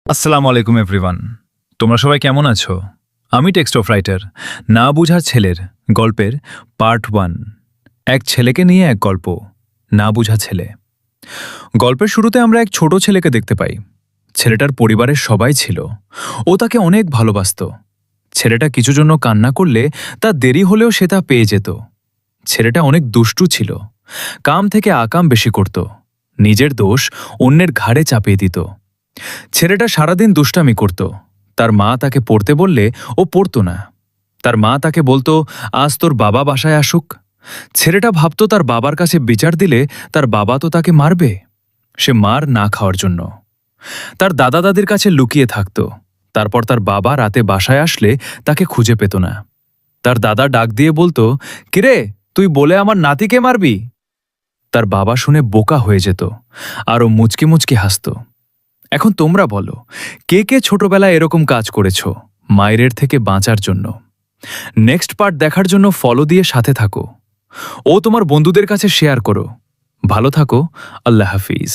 আসসালামু আলাইকুম এভরিওয়ান। তোমরা সবাই কেমন আছো? আমি টেক্সট অফ রাইটার না বুঝার ছেলের গল্পের পার্ট 1। এক ছেলেকে নিয়ে এক গল্প, না বুঝা ছেলে। গল্পের শুরুতে আমরা এক ছোট ছেলেকে দেখতে পাই। ছেলেটার পরিবারের সবাই ছিল। ও তাকে অনেক ভালোবাসত। ছেলেটা কিছু জন্য কান্না করলে তা দেরি হলেও সে তা পেয়ে যেত। ছেলেটা অনেক দুষ্টু ছিল। কাম থেকে আকাম বেশি করত। নিজের দোষ অন্যের ঘাড়ে চাপিয়ে দিত। ছেলেটা সারাদিন দুষ্টামি করত। তার মা তাকে পড়তে বললে ও পড়ত না। তার মা তাকে বলতো, আজ তোর বাবা বাসায় আসুক। ছেলেটা ভাবত তার বাবার কাছে বিচার দিলে তার বাবা তো তাকে মারবে। সে মার না খাওয়ার জন্য তার দাদা দাদির কাছে লুকিয়ে থাকত। তারপর তার বাবা রাতে বাসায় আসলে তাকে খুঁজে পেত না। তার দাদা ডাক দিয়ে বলতো, কিরে তুই বলে আমার নাতিকে মারবি? তার বাবা শুনে বোকা হয়ে যেত, আরও মুচকি মুচকি হাসত। এখন তোমরা বলো, কে কে ছোটবেলায় এরকম কাজ করেছ মায়ের থেকে বাঁচার জন্য? নেক্সট পার্ট দেখার জন্য ফলো দিয়ে সাথে থাকো ও তোমার বন্ধুদের কাছে শেয়ার করো। ভালো থাকো। আল্লাহ হাফিজ।